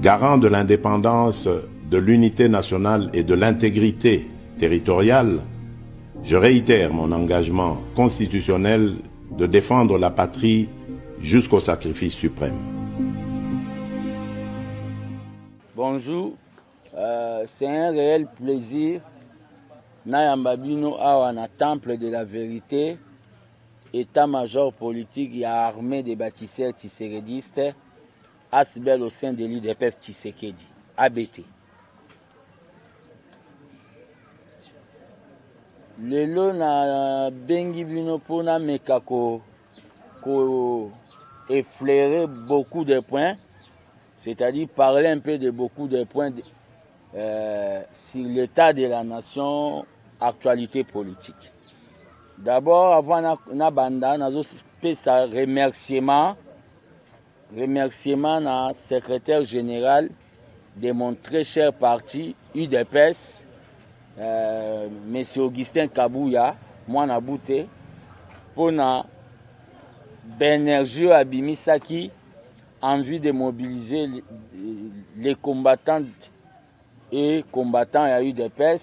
Garant de l'indépendance, de l'unité nationale et de l'intégrité territoriale, je réitère mon engagement constitutionnel de défendre la patrie jusqu'au sacrifice suprême. Bonjour, c'est un réel plaisir. Nayambabino awa na temple de la vérité, état-major politique et armée des bâtisseurs tissérédistes, Asbel au sein de l'IDPS Tshisekedi, ABT. Lelo na bengi bino pona meka ko effleurer beaucoup de points, c'est-à-dire parler un peu de beaucoup de points sur l'état de la nation, actualité politique. D'abord, avant na banda, nazo pesa remerciement na secrétaire général de mon très cher parti UDPS, M. Augustin Kabouya, moi na bouté, pour na Benergio Abimisaki, envie de mobiliser les combattantes et combattants à UDPS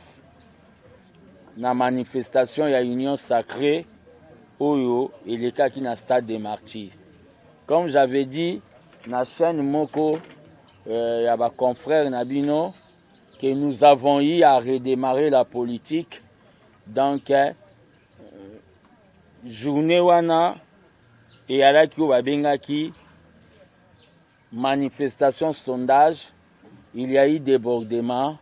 na manifestation ya Union Sacrée Oyo et les cas qui na stade des martyrs. Comme j'avais dit, na chaîne Moko, ya ba confrère Nabino, que nous avons eu à redémarrer la politique. Donc, journée wana et à la ki manifestation sondage, il y a eu débordement,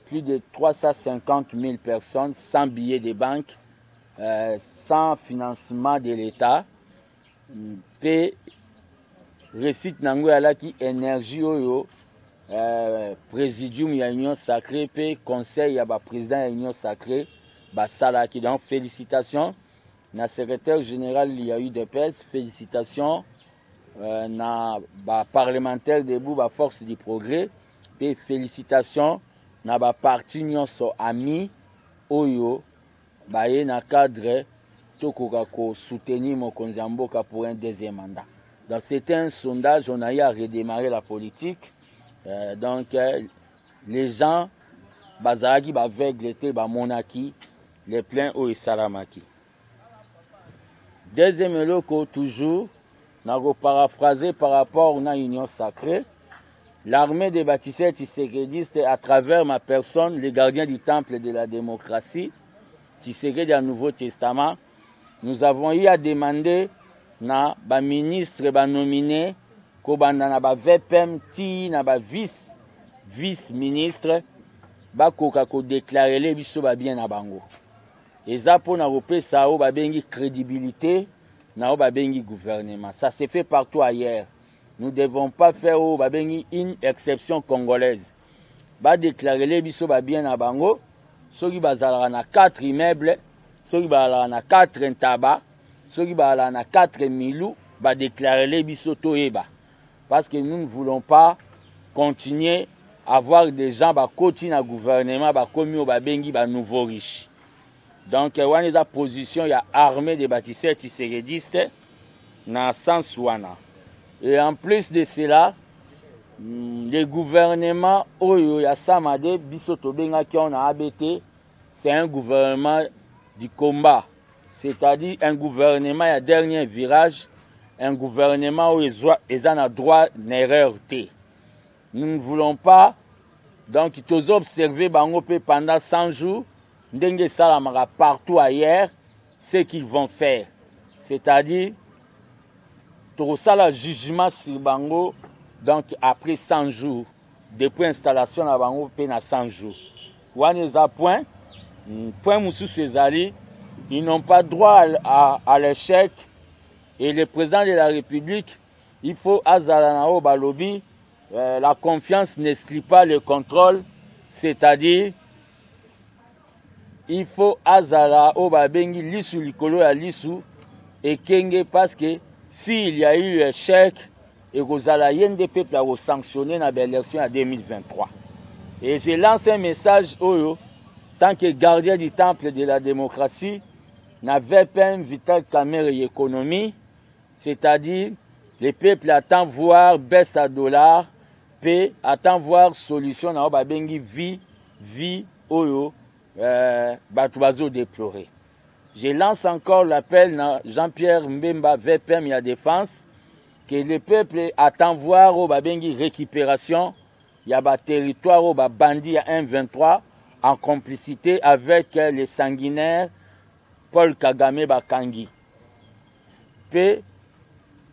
plus de 350 000 personnes sans billets de banque, sans financement de l'État. Pe récite nango alaki énergie oyo présidium ya Union Sacrée pe conseil ya ba président ya Union Sacrée ba salaki. Donc félicitations na secrétaire général il y a eu des UDPS, félicitations na ba parlementaire debout ba force du progrès pe félicitations na ba parti nyonso ami oyo ba ye na cadre tokoka ko soutenir mokonzi ya mboka pour un deuxième mandat. Donc c'était un sondage, on a eu à redémarrer la politique. Les gens, bazaraki, bavegleté, monaki, les pleins au salamaki. Deuxième loco, toujours, on a paraphrasé par rapport à l'Union Sacrée. L'armée des bâtisseurs tissérédistes, à travers ma personne, les gardiens du temple de la démocratie, Tshisekedi du Nouveau Testament, nous avons eu à demander na ba ministre ba nominé ko banda na ba VPM ti na ba vice ministre ba koka ko déclarer les biso ba bien na bango. Eza po na repesa o ba bengi crédibilité na o ba bengi gouvernement. Ça se fait partout ailleurs. Nous ne devons pas faire o ba bengi une exception congolaise. Ba déclarer les biso ba bien na bango. Soki bazalaka na 4 immeubles, soki bazalaka na 4 ntaba, ceux qui ont 4 milou, va déclarer les bisoto eba. Parce que nous ne voulons pas continuer à avoir des gens qui continuent à gouvernement, qui commis au bengi, nouveau riche. Donc, il y a une position, il y a armée des bâtisseurs tissérédistes dans le sens wana. Et en plus de cela, les gouvernements, il y a Samade, bisoto benga qui on a ABT, c'est un gouvernement du combat. C'est-à-dire un gouvernement à dernier virage, un gouvernement où ils ont droit d'erreur. Nous ne voulons pas, donc tous observer pendant 100 jours, partout ailleurs, ce qu'ils vont faire. C'est-à-dire, tout ça, le jugement sur Bango, donc après 100 jours, depuis l'installation à Bango, pendant 100 jours. Point Moussou Césari, ils n'ont pas droit à l'échec. Et le président de la République, il faut Azalanao Balobi, la confiance n'exclut pas le contrôle, c'est-à-dire, il faut Azalanao Babengi Lissou Likolo à Lissou et Kenge parce que s'il y a eu échec, et Rosala Yende Peuple a sanctionné dans l'élection en 2023. Et je lance un message Oyo, tant que gardien du temple de la démocratie, n'avait pas un vital caméra et économie, c'est-à-dire les peuples attendent voir baisse à dollar, pe attend voir solution na ba bengi vie oyo batu bazo déplorer. Je lance encore l'appel à Jean-Pierre Mbemba VPM ya défense que le peuple attend voir au babengi récupération ya ba territoire au ba bandi à 1-23 en complicité avec les sanguinaires Paul Kagame Bakangi. Pe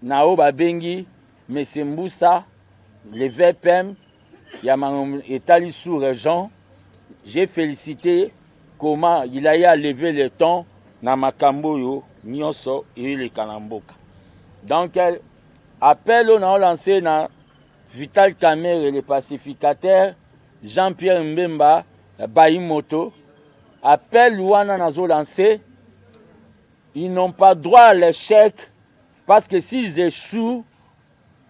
na o babengi M. Mboussa le VPM ya Etali sous région. J'ai félicité comment il a eu à lever le ton na makambo yo nyonso et les kalamboka. Donc appel on a lancé na Vital Kamerhe et les pacificateurs Jean-Pierre Mbemba Bayimoto. Appel wana nazo lancé, ils n'ont pas droit à l'échec parce que s'ils échouent,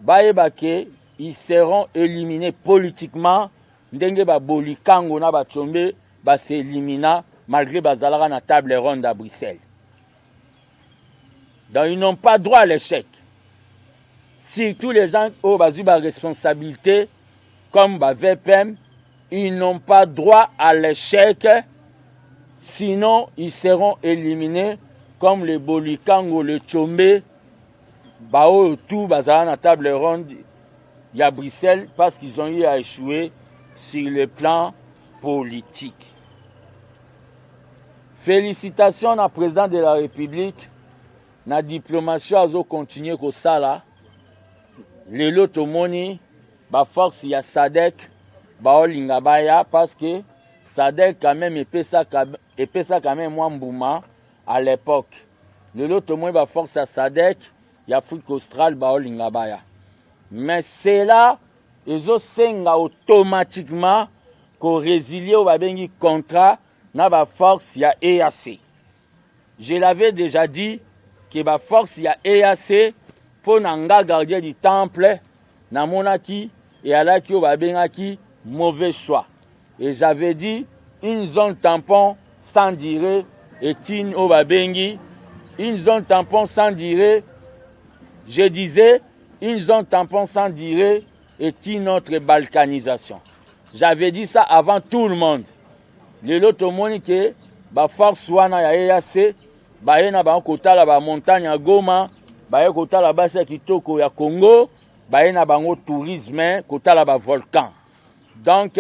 bayebake ils seront éliminés politiquement. Ndenge ba bolikango na ba tchombe ba s'élimina malgré bazalaka na table ronde à Bruxelles. Donc ils n'ont pas droit à l'échec. Si tous les gens ont ba responsabilité comme ba VPM, ils n'ont pas droit à l'échec, sinon ils seront éliminés comme les bolikango, le tchombe, ba tout bazalaka na table ronde à Bruxelles parce qu'ils ont eu à échouer sur le plan politique. Félicitations au président de la République. La diplomatie a continué comme ça là. Lelo tomoni ba force ya SADC ba olinga baya parce que SADC quand même epesa quand même moins mbouma à l'époque. Lelo tomoni ba force ya SADC ya Afrique australe ba olinga baya. Mais c'est là ils ont senga automatiquement qu'on résilie au babengi contrat na ba force ya EAC. Je l'avais déjà dit que ba force ya EAC pour nanga gardien du temple na monaki et alaki au babengaki mauvais choix. Et j'avais dit une zone tampon sans dire et tin au babengi une zone tampon sans dire. Je disais une zone tampon sans dire est notre balkanisation. J'avais dit ça avant tout le monde. Le lot que ba force wana ya EAC ba ena ba kota la ba montagne ya Goma, ba kota la ba sa kitoko ya Congo, ba ena bango tourisme kota la ba volcan. Donc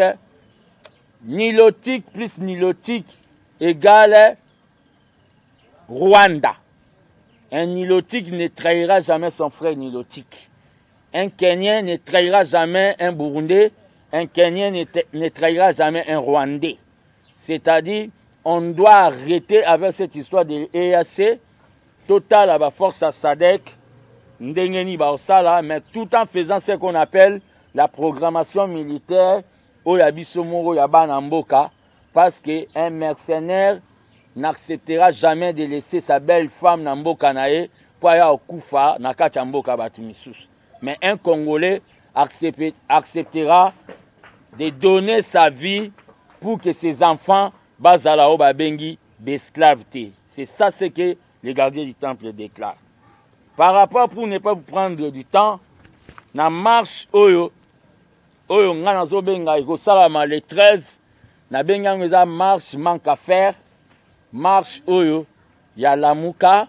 nilotique plus nilotique égale Rwanda. Un nilotique ne trahira jamais son frère nilotique. Un Kenyan ne trahira jamais un Burundais, un Kenyan ne trahira jamais un Rwandais. C'est-à-dire, on doit arrêter avec cette histoire de EAC, total à la force à SADC, mais tout en faisant ce qu'on appelle la programmation militaire au Yabisomoro Yabanamboka, parce qu'un mercenaire n'acceptera jamais de laisser sa belle femme Namboka Nae pour aller au Koufa, Nakachamboka Batumisus. Mais un Congolais acceptera de donner sa vie pour que ses enfants bazalao babengi d'esclaveté. C'est ça ce que les gardiens du temple déclarent. Par rapport, pour ne pas vous prendre du temps, na marche oyo ngana zo benga iko salama le 13 na benga ngeza marche manque à faire, marche oyo ya Lamuka,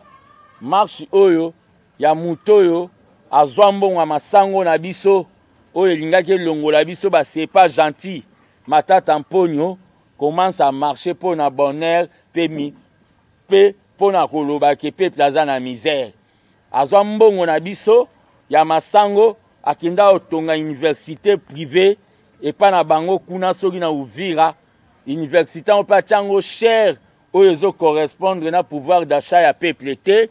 marche oyo ya Mutoyo azwambonga masango na biso oyo lingaki longola biso ba c'est pas gentil. Matata Mponyo commence à marcher pour na bonheur pe pour na koloba ke pe plaza na misère. Azwa mbongo na biso ya masango akinda otonga université privée et pas na bango kuna soki na Uvira université on pa tiango cher oyo zo correspondre na pouvoir d'achat ya peuple te.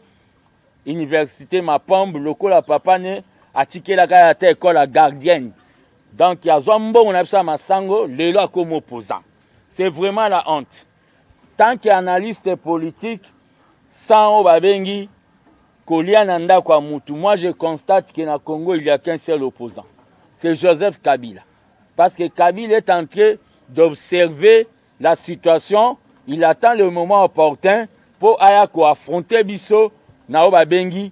Université Mapombe lokola papa ne atikela ka ta école à gardienne. Donc il y a Zombo on a ça masango lelo comme opposant. C'est vraiment la honte. Tant qu'analyste politique sans obabengi kolia nanda kwa mutu. Moi je constate que na Congo il y a qu'un seul opposant. C'est Joseph Kabila. Parce que Kabila est en train d'observer la situation, il attend le moment opportun pour ayako affronter biso na obabengi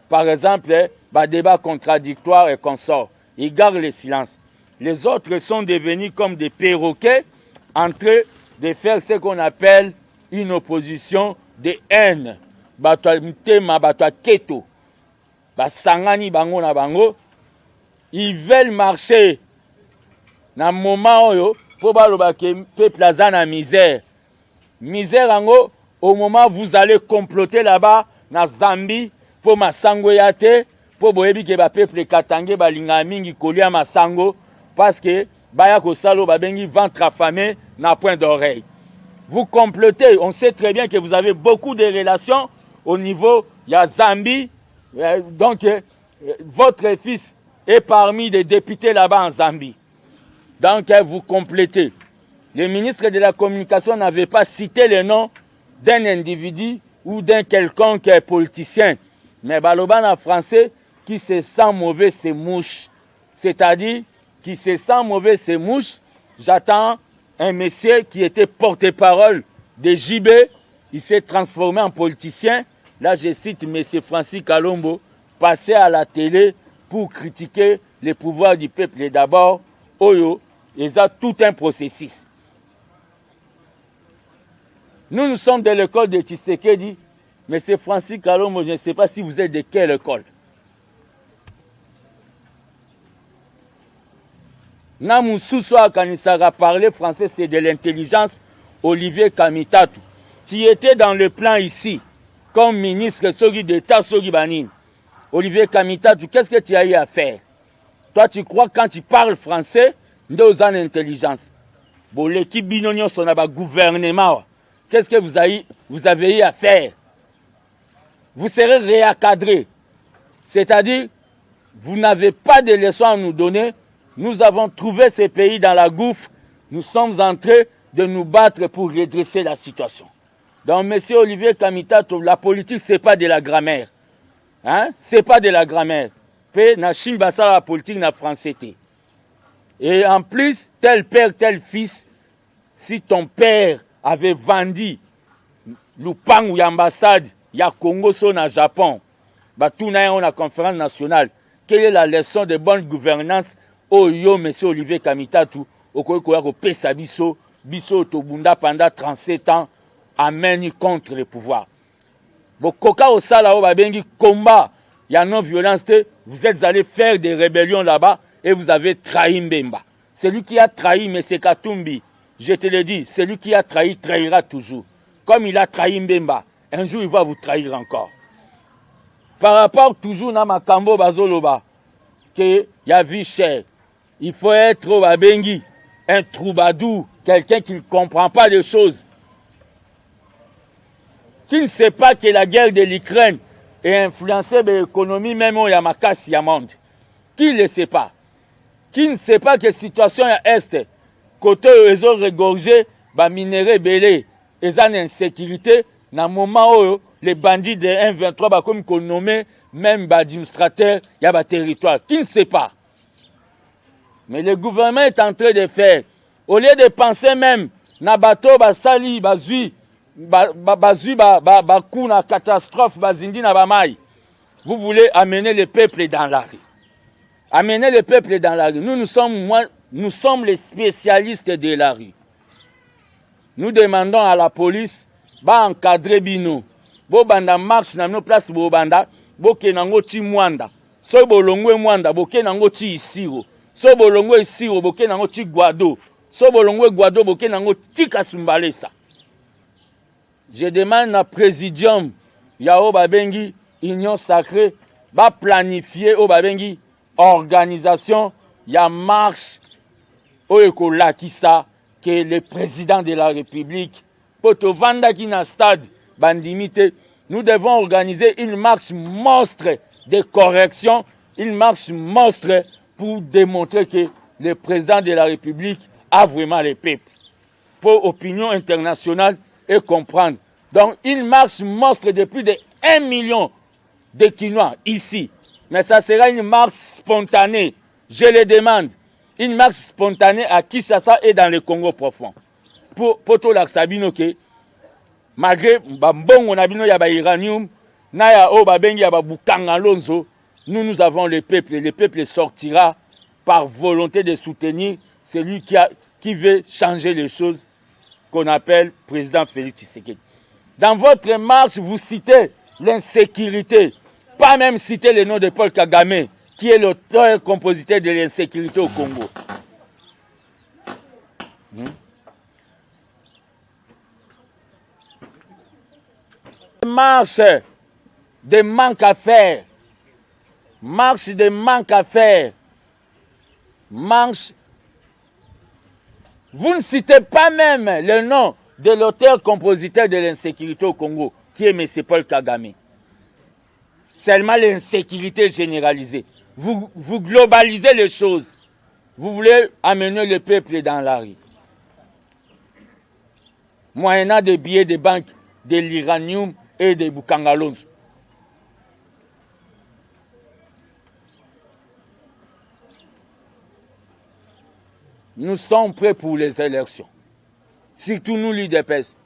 par exemple ba débat contradictoire et consort. Il garde le silence. les autres sont devenus comme des perroquets en train de faire ce qu'on appelle une opposition de haine. Bato mtema, bato keto, basangani bango na bango, ils veulent marcher na moment oyo pour baloba ke peuple aza na misère. Misère ango, au moment où vous allez comploter là-bas na Zambie pour masango yate, pour boyebi ke ba peuple katange balinga mingi kolia masango parce que baya ko salo babengi ventre affamé na point d'oreille. Vous complotez, on sait très bien que vous avez beaucoup de relations au niveau ya Zambie, donc votre fils est parmi des députés là-bas en Zambie. Donc vous complétez. Le ministre de la Communication n'avait pas cité le nom d'un individu ou d'un quelconque politicien. Mais Baloban en français, qui se sent mauvais, c'est mouche. C'est-à-dire, qui se sent mauvais, c'est mouche. J'attends un monsieur qui était porte-parole de JB. Il s'est transformé en politicien. Là, je cite M. Francis Kalombo, passé à la télé pour critiquer les pouvoirs du peuple. Et d'abord, Oyo, ils ont tout un processus. Nous sommes de l'école de Tshisekedi, mais c'est Francis Kalombo, je ne sais pas si vous êtes de quelle école. Namoussousoua Kanisara parlait français, c'est de l'intelligence. Olivier Kamitatu. Tu étais dans le plan ici, comme ministre Sogi d'État, Sogi Banine. Olivier Kamitatu, qu'est-ce que tu as eu à faire? Toi, tu crois quand tu parles français, nous avons l'intelligence. Bon, l'équipe Binonion, son gouvernement. Qu'est-ce que vous avez eu à faire? Vous serez réencadré. C'est-à-dire, vous n'avez pas de leçons à nous donner. Nous avons trouvé ces pays dans la gouffre. Nous sommes en train de nous battre pour redresser la situation. Donc, M. Olivier Kamitato, la politique, ce n'est pas de la grammaire. Hein? Ce n'est pas de la grammaire. La politique n'a français. Et en plus, tel père, tel fils, si ton père avait vendu l'Upang ou l'ambassade, il y a Congo, son à Japon, bah, tout n'a la conférence nationale. Quelle est la leçon de bonne gouvernance au yo, M. Olivier Kamitatu, au Koyako Pesa Bisso, Bisso Tobunda pendant 37 ans, amène contre le pouvoir. Bon, Koka au Sala, Babengi, combat, il y a non-violence, vous êtes allés faire des rébellions là-bas et vous avez trahi Mbemba. Celui qui a trahi M. Katumbi, je te le dis, celui qui a trahi trahira toujours. Comme il a trahi Mbemba, un jour il va vous trahir encore. Par rapport toujours à Makambo Bazoloba, qu'il y a vie chère, il faut être au Babengi, un troubadour, quelqu'un qui ne comprend pas les choses, qui ne sait pas que la guerre de l'Ukraine est influencée par l'économie, même au Yamakasi Yamond. Qui ne le sait pas? Qui ne sait pas que la situation à Est, côté où ils ont regorgé, les minéraux belés, ils ont une insécurité, dans le moment où les bandits de 1-23, comme qu'on nommait, même les administrateurs, il y a des territoires. Qui ne sait pas? Mais le gouvernement est en train de faire, au lieu de penser même, na bateau, basali, bazui, bakou, na catastrophe, bazindi, na bamai, vous voulez amener le peuple dans la rue. Amener le peuple dans la rue. Nous sommes les spécialistes de la rue. Nous demandons à la police d'encadrer Bino. Bo banda marche dans nos places, bo banda, bo kenango ti mwanda. So bolongwe mwanda, bo kenango ti isiro. So bolongwe isiro, bo kenango ti guado. So bolongwe guado, bo kenango ti kasumbalesa. Je demande à présidium, Yao Babengi, Union Sacrée, va planifier au Babengi, organisation, il y a marche, Oeko Lakisa, qui est le président de la République, Poto Vanda qui na stade, bandimité, nous devons organiser une marche monstre de correction, une marche monstre pour démontrer que le président de la République a vraiment les peuples. Pour opinion internationale et comprendre. Donc, une marche monstre de plus de 1 million de Quinois ici. Mais ça sera une marche spontanée. Je le demande. Une marche spontanée à Kinshasa et dans le Congo profond. Pour tout l'axabino que, malgré Bambongo Nabino Yaba Iranium, Naya O Babengi Yaba Bukanga Lonzo, nous avons le peuple sortira par volonté de soutenir celui qui veut changer les choses, qu'on appelle président Félix Tshisekedi. Dans votre marche, vous citez l'insécurité, pas même citer le nom de Paul Kagame, qui est l'auteur-compositeur de l'insécurité au Congo. Marche de manque à faire. Marche de manque à faire. Marche. Vous ne citez pas même le nom de l'auteur-compositeur de l'insécurité au Congo, qui est M. Paul Kagame. Seulement l'insécurité généralisée. Vous globalisez les choses. Vous voulez amener le peuple dans la rue. Moyennant des billets de banque, de l'uranium et des boukangalons. Nous sommes prêts pour les élections. Surtout nous, l'UDPS.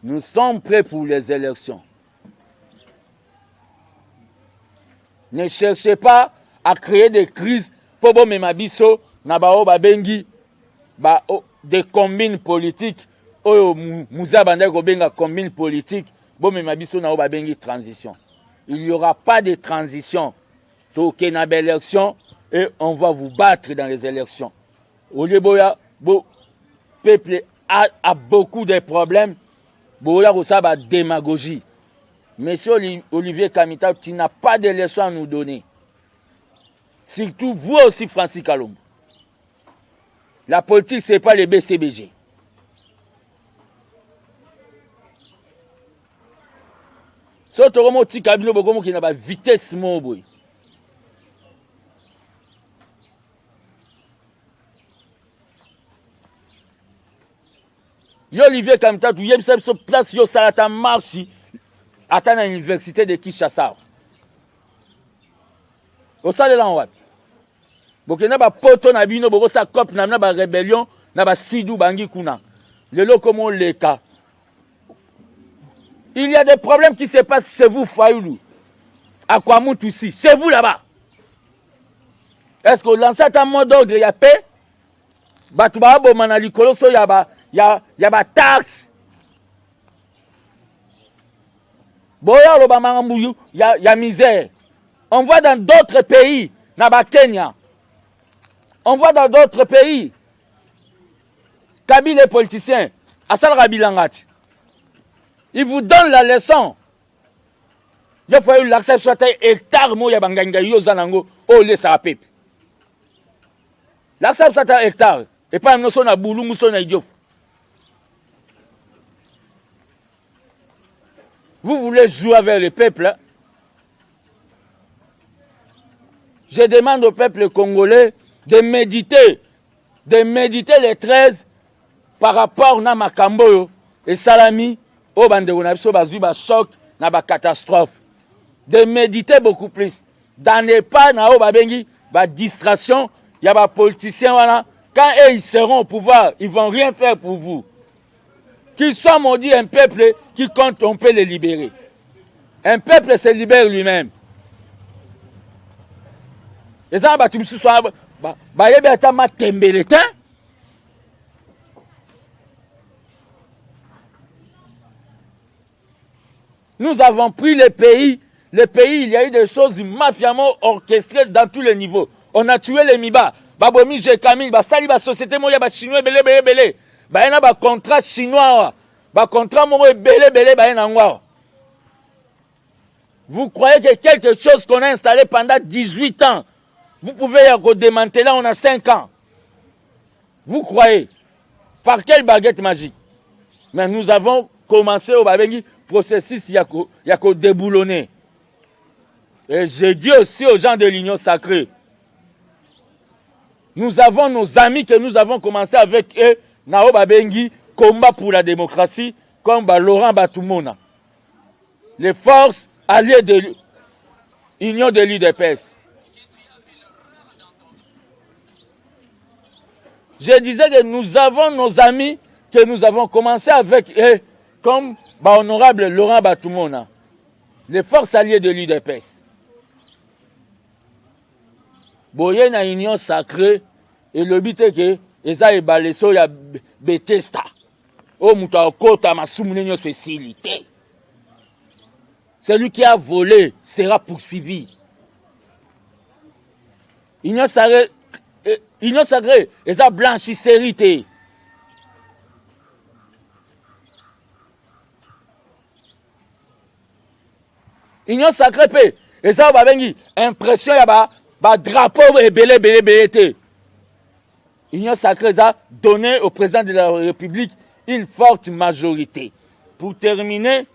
Nous sommes prêts pour les élections. Ne cherchez pas à créer des crises pour Memabiso, Nabao Babengi, des combines politiques. Mouza Bandego Benga combine politique. Bon Memabiso Nao Babengi transition. Il n'y aura pas de transition. Toké na élection et on va vous battre dans les élections. Oleboya, le peuple a beaucoup de problèmes. Boya Rosaba démagogie. Monsieur Olivier Kamita, tu n'as pas de leçon à nous donner. Surtout vous aussi, Francis Kalombo. La politique, ce n'est pas les BCBG. Surtout comme tu cabine beaucoup qui n'a pas vitesse mobile. Yo Olivier Kamita, tu y a une place yo salata marche à l'université de Kinshasa. Au salé là en wapi. Bokena ba poto na bino boko sa cop na ba rébellion na ba sidou bangi kuna. Lelo comme le cas. Il y a des problèmes qui se passent chez vous, Fayoulou. À Kwamoutou ici, chez vous là-bas. Est-ce que dans cet mot d'ordre, il y a paix? Batouba Bomanali Koloso, il y a taxe. Boya Lobamarambouyu, il y a misère. On voit dans d'autres pays, Naba Kenya. On voit dans d'autres pays. Kabila les politiciens, Assal Rabilangati. Il vous donne la leçon. Il faut que l'accès soit un hectare, moi, il y a banganga yo zanango, oh, les sapep. L'accès soit un hectare. Et pas un notion à boulou, mousson à idiot. Vous voulez jouer avec le peuple. Je demande au peuple congolais de méditer les 13 par rapport à Makamboyo et Salami. Oh, bande on a besoin choc, na ba catastrophe. De méditer beaucoup plus. Dans les pas na babengi, ba distraction, il y a ba politiciens voilà. Quand eux ils seront au pouvoir, ils vont rien faire pour vous. Qu'ils soient maudits un peuple qui compte, on peut les libérer. Un peuple se libère lui-même. Et ça ba tu me sois ba yebe ata ma tembeletin. Nous avons pris le pays, il y a eu des choses mafialement orchestrées dans tous les niveaux. On a tué les Miba, Babomi, Jekamil, Basali, la société moya, chinois, belé. Il y a un contrat chinois, un contrat belé, Vous croyez que quelque chose qu'on a installé pendant 18 ans, vous pouvez le démanteler, on a 5 ans. Vous croyez? Par quelle baguette magique? Mais nous avons commencé au Babengi. Processus, il y a qu'au déboulonner. Et je dis aussi aux gens de l'Union sacrée, nous avons nos amis que nous avons commencé avec eux, Nao Babengi, combat pour la démocratie, comme Laurent Batoumona. Les forces alliées de l'Union de l'UDPS. Je disais que nous avons nos amis que nous avons commencé avec eux, comme honorable Laurent Batoumona, les forces alliées de l'UDPS. boye na union sacrée et le but est que eza ebaleso ya Bethesda o mutu akota masumu nenyo spécialité. Celui qui a volé sera poursuivi. Union sacrée eza blanchisserie. Union sacrée pe eza babengi impression ya ba drapeau ebele te. Union sacrée a donné au président de la République une forte majorité. Pour terminer,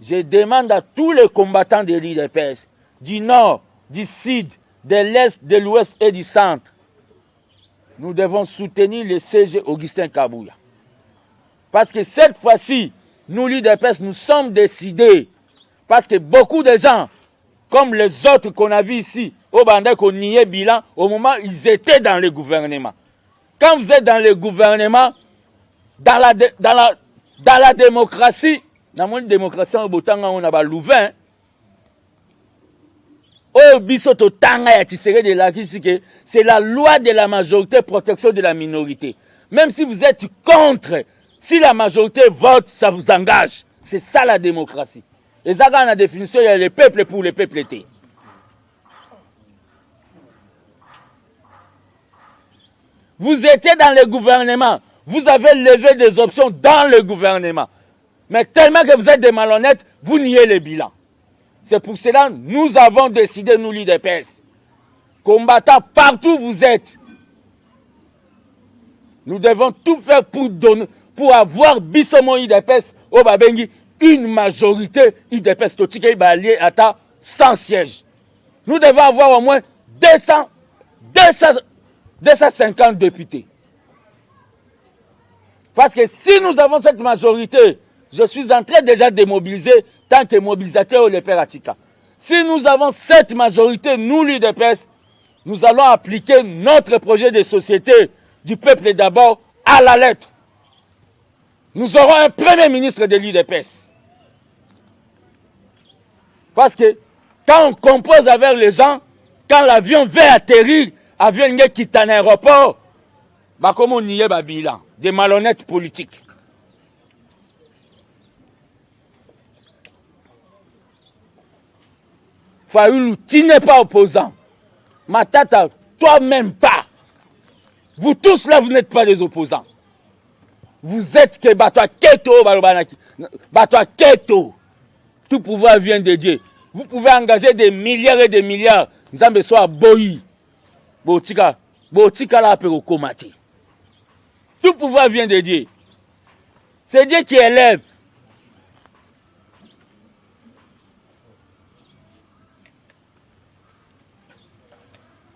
je demande à tous les combattants de l'UDPS, du nord, du sud, de l'est, de l'ouest et du centre, nous devons soutenir le CG Augustin Kabouya. Parce que cette fois-ci, nous l'UDPS, nous sommes décidés. Parce que beaucoup de gens, comme les autres qu'on a vus ici, au Bandai qu'on niait bilan, au moment où ils étaient dans le gouvernement. Quand vous êtes dans le gouvernement, dans la démocratie, dans la démocratie, on a Louvain, c'est la loi de la majorité, protection de la minorité. Même si vous êtes contre, si la majorité vote, ça vous engage. C'est ça la démocratie. Et ça, dans la définition, il y a le peuple pour le peuple. Vous étiez dans le gouvernement. Vous avez levé des options dans le gouvernement. Mais tellement que vous êtes des malhonnêtes, vous niez le bilan. C'est pour cela que nous avons décidé, nous l'UDPS, combattants partout où vous êtes, nous devons tout faire pour avoir Bissomo UDPS au Babengi une majorité UDPS Totika Ibalié à 100 sièges. Nous devons avoir au moins 250 députés. Parce que si nous avons cette majorité, je suis en train déjà de mobiliser tant que mobilisateur le Père Atika. Si nous avons cette majorité, nous l'UDPS, nous allons appliquer notre projet de société du peuple d'abord à la lettre. Nous aurons un premier ministre de l'UDPS. Parce que quand on compose avec les gens, quand l'avion va atterrir, l'avion quitte un aéroport, bah comme on y est, bah bilan, des malhonnêtes politiques. Fayoulou, tu n'es pas opposant. Matata, toi-même pas. Vous tous là, vous n'êtes pas des opposants. Vous êtes que Batoa Keto, Batoa Keto. Tout pouvoir vient de Dieu. Vous pouvez engager des milliards et des milliards. Nzambe soit boyi. Botika la pe komati. Tout pouvoir vient de Dieu. C'est Dieu qui élève.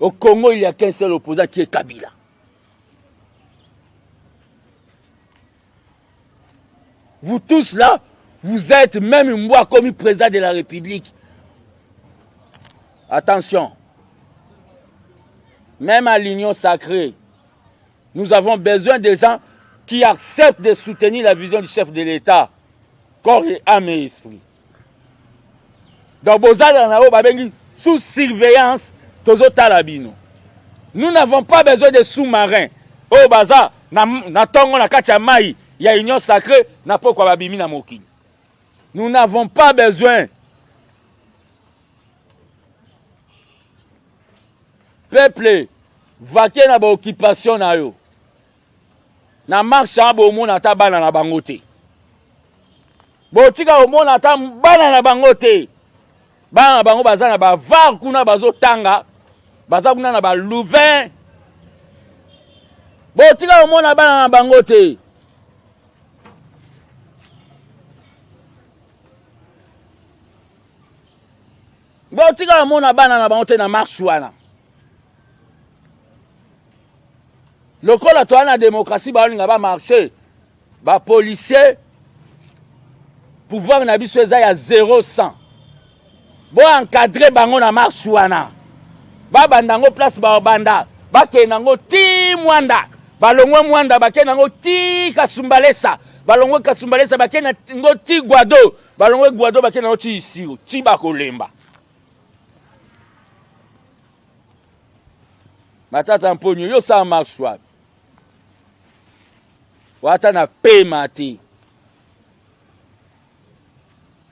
Au Congo, il n'y a qu'un seul opposant qui est Kabila. Vous tous là, vous êtes même moi comme président de la République. Attention. Même à l'union sacrée, nous avons besoin de gens qui acceptent de soutenir la vision du chef de l'État. Corps et âme et esprit. Donc, sous surveillance, nous n'avons pas besoin de sous-marins. Au baza, na tongo na katia mai, il y a union sacrée, na poko babimi na moki. Nous n'avons pas besoin. Peuple, vaquer na ba occupation na yo. Na marche a bo mona ta bana na bangote. Botika o mona ta bana na bangote. Bana bango baza na ba var kuna bazo tanga. Baza kuna na ba Louvain. Botika o mona bana na bangote. Botika o mona bana na bangote na marche wana. Le col à toi, la démocratie, va marcher. Les policiers, pouvoir n'habite à 0-100. Bon, encadrer bango na marche wana. Ba bandango place ba banda. Ba kenango ti mwanda. Ba longwe mwanda ba kenango ti kasumbalesa. Ba longwe kasumbalesa ba kenango ti guado. Ba longwe guado ba kenango ti isiru. Ti ba kolemba. matata mponyo yo sa marche wapi wata na pema te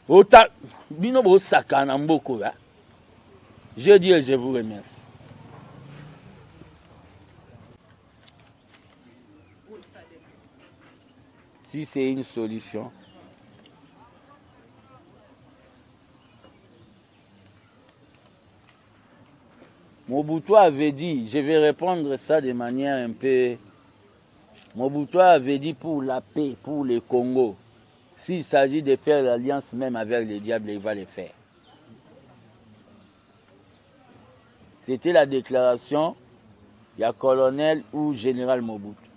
ota bino bo sakana mboko ya. Je dis et je vous remercie. Si c'est une solution, Mobutu avait dit, je vais répondre ça de manière un peu... Mobutu avait dit pour la paix, pour le Congo, s'il s'agit de faire l'alliance même avec le diable, il va le faire. C'était la déclaration du colonel ou général Mobutu.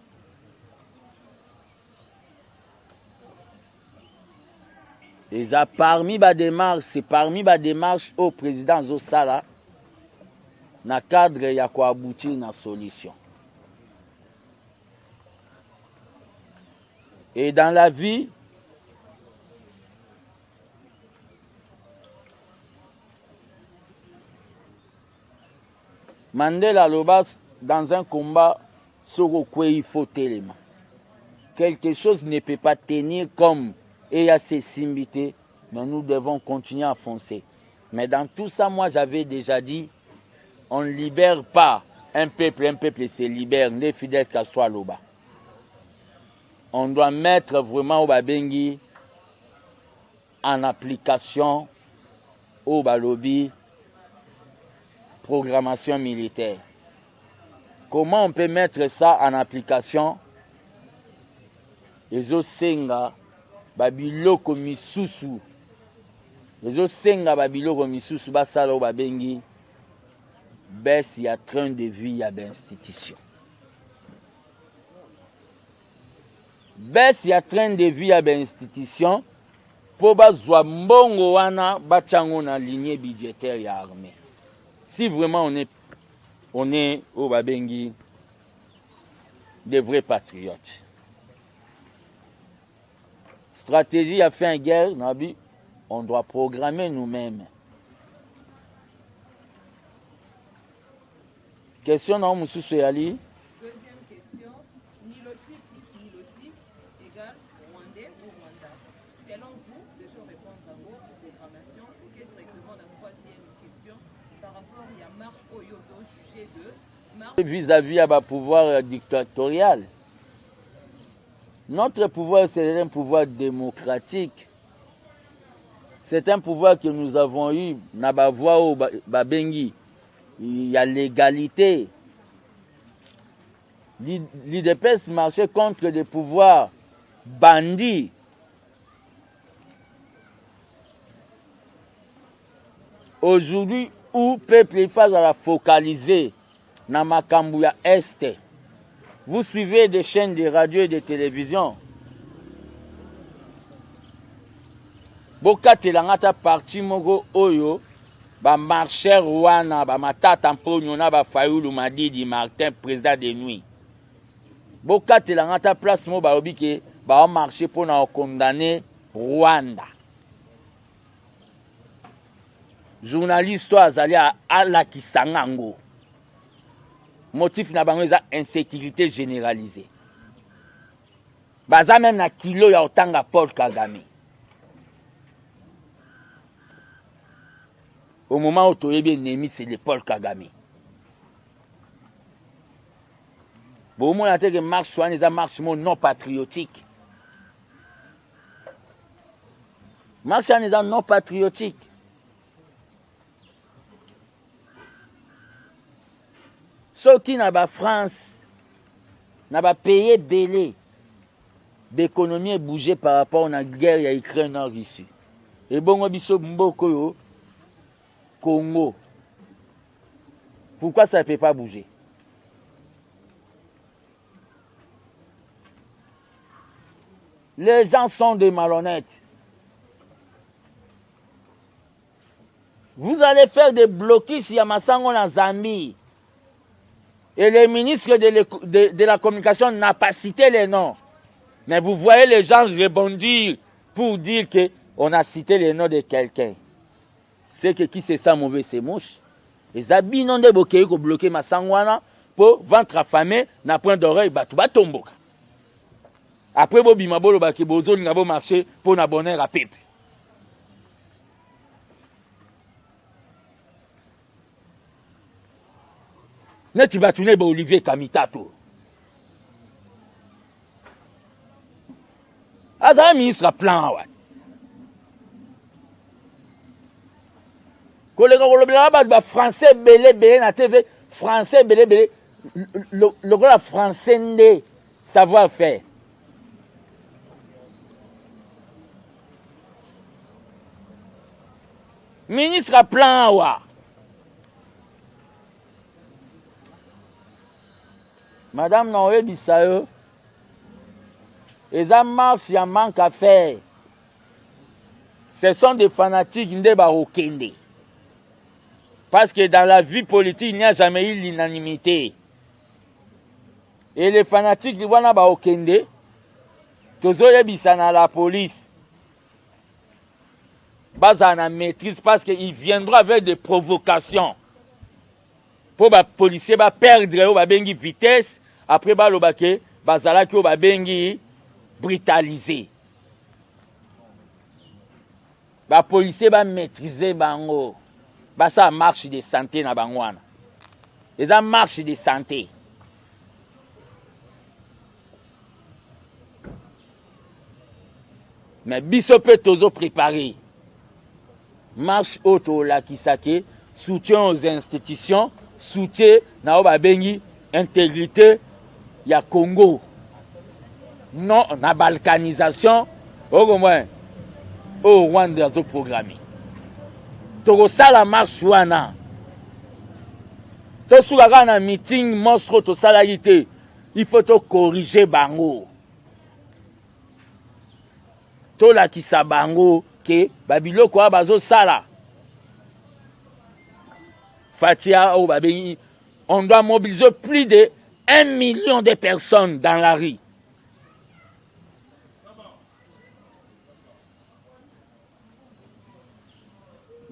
Et ça, parmi les démarches, c'est parmi les démarches au président Zosala, dans le cadre, il y a quoi aboutir à une solution. Et dans la vie, Mandela Lobas, dans un combat, sur quoi il faut tellement. Quelque chose ne peut pas tenir comme et à ses simbilités, mais nous devons continuer à foncer. Mais dans tout ça, moi j'avais déjà dit, on ne libère pas un peuple se libère, les fidèles qu'à soi Loba. On doit mettre vraiment au Babengi en application au Balobi programmation militaire. Comment on peut mettre ça en application? Les Osenga babiloko misusu. Les Osenga babiloko misusu basalo babengi baisse ya train de vie ya d'institution. Baisse ya train de vie ya d'institution pour bazwa mbongo wana bachango na lignée budgétaire ya armée. Si vraiment on est au Babengi des vrais patriotes. Stratégie à faire une guerre, on doit programmer nous-mêmes. Question non, M. Soyali. Deuxième question, Niloti plus Niloti égale Rwandais ou Rwanda. Selon vous, je vais répondre à vos programmations. Et directement la troisième question, par rapport à la marche Oyozo jugée de marche vis-à-vis à pouvoir dictatorial. Notre pouvoir, c'est un pouvoir démocratique. C'est un pouvoir que nous avons eu, Nabavoa au Babengi. Il y a l'égalité. L'IDPS marchait contre des pouvoirs bandits. Aujourd'hui, où le peuple est face à la focaliser dans Makambouya Est, vous suivez des chaînes de radio et de télévision. Bokate langata parti mogo oyo ba marcher wana ba matata mponyo na ba Fayulu Madidi Martin président de nuit. Bokate langata place mo ba obike ba marcher pour na condamner Rwanda. Journaliste azali à la kisangango. Motif na bango eza insécurité généralisée. Baza même na kilo ya otanga Paul Kagame. Au moment où tu es bien ennemi, c'est le Paul Kagame. Bon, on a dit que marche soit une marche non patriotique. Marche soit une non patriotique. Ceux qui n'ont pas France, n'ont pas payé belé d'économie bougé par rapport à la guerre à Ukraine en Russie. Et bon, on a dit que Congo. Pourquoi ça ne peut pas bouger? Les gens sont des malhonnêtes. Vous allez faire des blocus à Massango en Zambie. Et le ministre de la communication n'a pas cité les noms. Mais vous voyez les gens rebondir pour dire qu'on a cité les noms de quelqu'un. C'est que qui c'est ça mauvais, c'est moche. Les habits non débloqués pour bloquer Massangwana pour ventre affamé na point d'oreille bato batomboka. Après bobima boloba ki bozolinga bo marché pour na bonheur à peuple. Neti batune ba Olivier Kamitato. Aza ministre plan wa. Kolega kolobela ba français belé na TV, français belé le gars français ndé savoir faire. Ministre plan wa. Madame Noé Bissayo, les marches, il y a manque à faire. Ce sont des fanatiques qui parce que dans la vie politique, il n'y a jamais eu l'unanimité. Et les fanatiques, ils vont à Okende, tous à la police. Baza na maîtrise parce qu'ils viendront avec des provocations. Pour les policiers perdre la vitesse. Après, bazala ki ba bengi brutalisé. Ba policier ba maîtriser bango. Ba ça marche de santé na bangwana. Les a marche de santé. Mais biso peut tozo préparer. Marche auto la kisake, soutien aux institutions, soutien na ba bengi intégrité ya Congo. Non, la balkanisation, au moins, au Rwanda, au programme. Tout ça, la marche, wana. Tout ça, un meeting, monstre, tout ça, il faut te corriger, bango. Tout la qui sa bango, que, babilo, quoi, bazo, sala. Fatia, oh, babi, on doit mobiliser plus de 1 million de personnes dans la rue.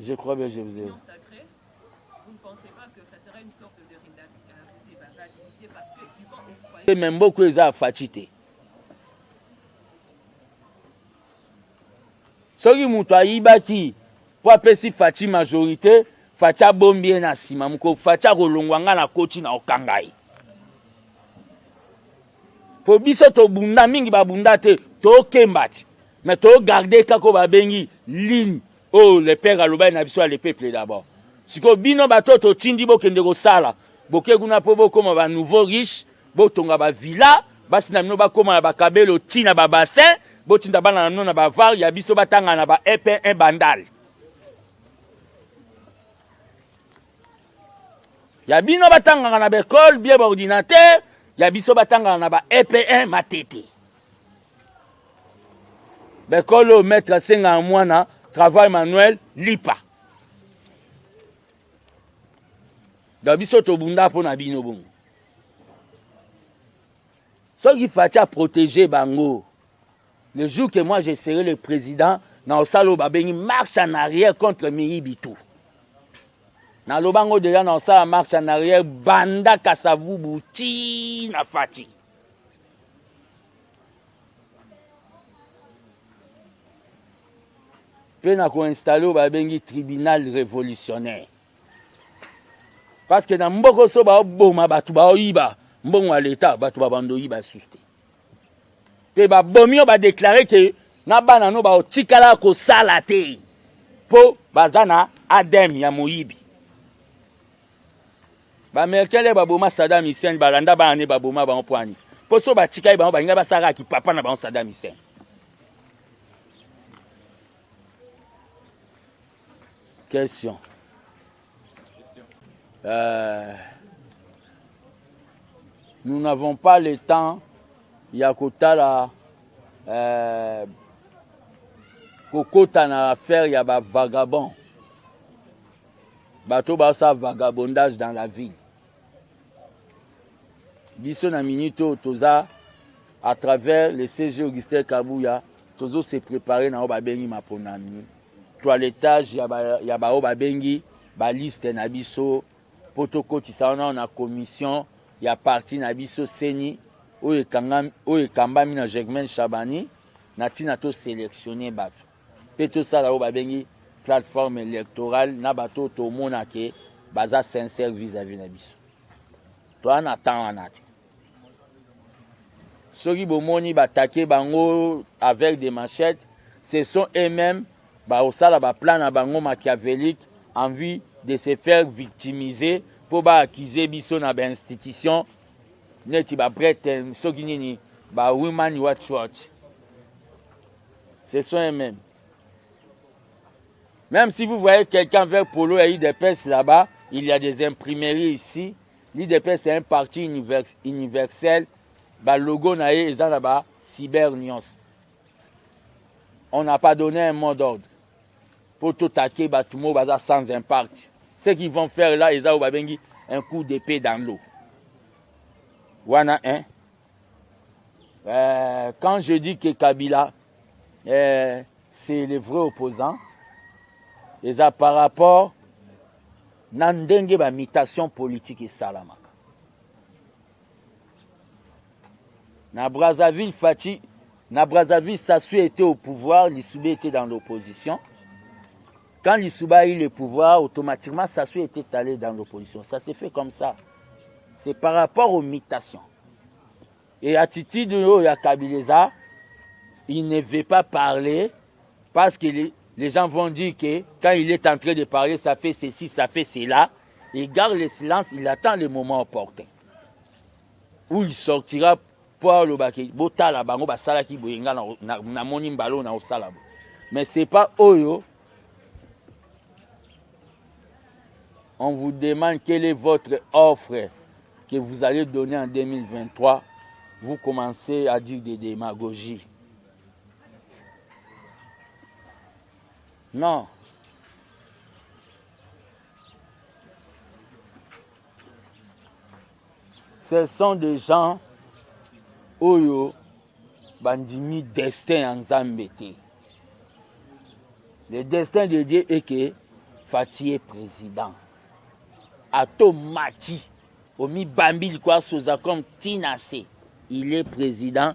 Je crois bien que je vous ai. Vous ne pensez pas que ça serait une sorte de rivalité parce que tu vas au même beaucoup de gens fatigués. Ceux qui m'ont dit pour appeler Fati majorité, Fati bombie na sima, muko Fati rolongwanga na koti na okangai. Pour biso to bunda mingi ba bunda te to kembati, mais to garder kako ba bengi ligne. Oh, le père aloba na biso le peuple d'abord. Siko bino bato to tindi bo kende ko sala. Boke kuna po bo koma ba nouveau riche, bo tonga ba villa, basi na mino ba koma ba kabelo tina ba bassin, bo tinda bana na na ba var ya biso batanga na ba EP1 bandal. Ya bino batanga na ba école, bien ba ordinateur, ya biso batanga na ba EP1 matete. Ba école maître senga mwana travail manuel lipa. Dabiso to bunda po na bino bongo. Ce qui faut protéger bango. Le jour que moi je serai le président, na osalo babengi marche en arrière contre Miyibitu. Na lobango déjà na osala marche en arrière banda Kasavubu ti na Fati. Puis on a installé un tribunal révolutionnaire. Parce que dans Mboko so ba boma batu ba oyiba, mbongo l'État batu ba bando yiba souté. Puis ba bomio ba déclarer que na bana no ba otikala ko salate po bazana adem ya moyibi. Ba Merkel ba boma Saddam Hussein balanda ba ne ba boma ba opwani. Po so ba tikai ba nga ba sara ki papa na ba Saddam Hussein. Question. Nous n'avons pas le temps. Yakota la kokota na affaire ya ba vagabond. Bato ba sa vagabondage dans la ville. Biso na minito toza à travers le CG Augustin Kabouya, tozo se préparer na ba bengi maponami. Toilettage ya ba bengi ba liste na biso protocole tisana na commission ya parti na biso seni oyo ekambami na Germain Chabani na ntina tosélectionne bato mpe tosala oyo babengi plateforme électorale na bato tomona ke baza sincère vis-à-vis na biso toa na temps wana te soki bomoni batake bango avec des machettes ce sont eux-mêmes baosala baplan na bango machiavélique en vue de se faire victimiser po baaccuser biso na bainstitution neti babrete soki nini ba Women Watch Watch. Ce sont eux-mêmes. Même si vous voyez quelqu'un vers Polo et IDPS là-bas, il y a des imprimeries ici. L'IDPS c'est un parti universel. Ba logo na ye eza là-bas Cyber News. On n'a pas donné un mot d'ordre pour tout taquer batumo baza sans impact. Ce qu'ils vont faire là, ils ont un coup d'épée dans l'eau. Wana, hein? Quand je dis que Kabila, c'est le vrai opposant, et ça par rapport à la mutation politique et salamaka. Na Brazzaville, Sassou était au pouvoir, Lissouba était dans l'opposition. Quand Lissouba a eu le pouvoir, automatiquement, Sassou était allé dans l'opposition. Ça s'est fait comme ça. C'est par rapport aux mutations. Et attitude de Kabileza, il ne veut pas parler parce que les gens vont dire que quand il est en train de parler, ça fait ceci, ça fait cela. Il garde le silence, il attend le moment opportun. Où il sortira pour le baki. Botala bango basala ki boyenga na moni mbalo na osala. Mais c'est pas Oyo. On vous demande quelle est votre offre que vous allez donner en 2023. Vous commencez à dire des démagogies. Non. Ce sont des gens Oyo bandimi destin en Zambété. Le destin de Dieu est que Fatih est président. Ato Mati, Omi Bambi quoi soza comme Tinase, il est président.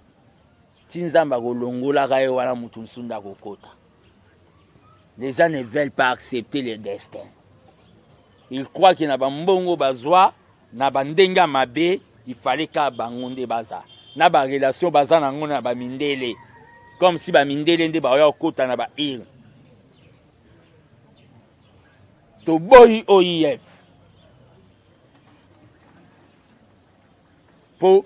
Tinzamba Golongola Raye wala Mutunsunda Kokota. Les gens ne veulent pas accepter le destin. Ils croient qu'il n'y a pas mbongo bazwa, na bandenga mabe, il fallait qu'à bangonde baza. Na ba relation baza na ngona ba mindele. Comme si ba mindele nde ba yo kota na ba il. To boy OIF. Po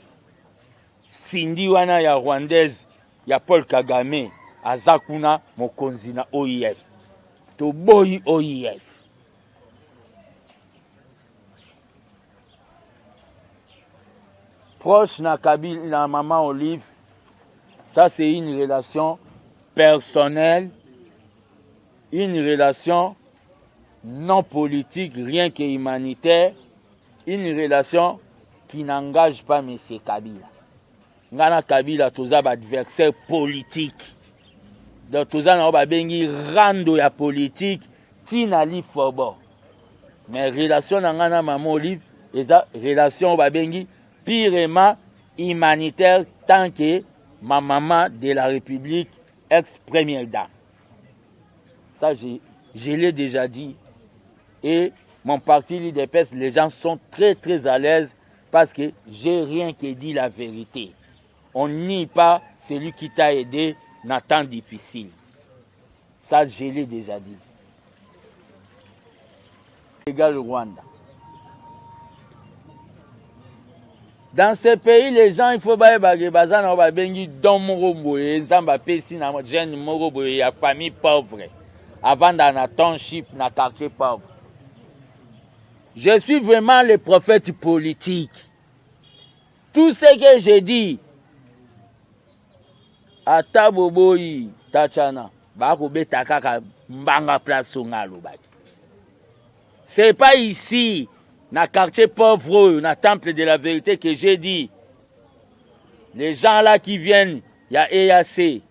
Sindi wana ya Rwandaise ya Paul Kagame azakuna mokonzi na OIF. To boy OIF. Proche na Kabila na maman Olive, ça c'est une relation personnelle, une relation non politique, rien que humanitaire, une relation qui n'engage pas M. Kabila. Ngana Kabila toza adversaire politique. Donc toza na ba bengi rando ya politique tinali fobo. Mais relation na ngana maman Olive, eza relation ba bengi purement humanitaire tant que ma maman de la République, ex-première dame. Ça, je l'ai déjà dit. Et mon parti l'IDPS, les gens sont très très à l'aise parce que j'ai rien que dit la vérité. On nie pas celui qui t'a aidé dans temps difficile. Ça, je l'ai déjà dit. Égal au Rwanda. Dans ces pays, les gens, il faut pas bazan na bengi don morobo et nzamba pesi na jeune morobo et la famille pauvre avant dans la township na quartier pauvre. Je suis vraiment le prophète politique. Tout ce que j'ai dit ata boboyi tachana ba ko beta kaka mbanga place ngalo baki. C'est pas ici na quartier pauvre, na temple de la vérité que j'ai dit. Les gens là qui viennent, il y a EAC.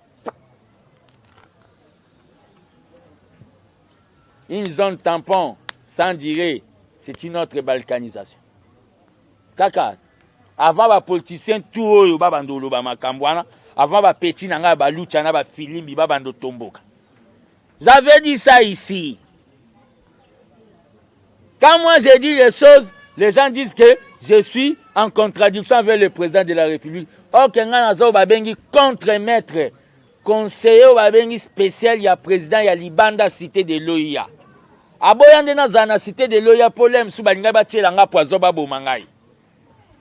Une zone tampon, sans dire, c'est une autre balkanisation. Kaka, avant ba politicien tout oyo ba bandolo ba makambwana, avant ba petit nanga ba lucha na ba filimbi ba bando tomboka. J'avais dit ça ici. Quand moi j'ai dit les choses, les gens disent que je suis en contradiction avec le président de la République. Or, Kenga Nazo Babengi contre-maître, conseiller Babengi spécial, il y a président, il y a Libanda cité de l'OIA. Aboyande na zana cité de l'OIA, problème sous Balinga Batielanga Poizo Babo Mangai.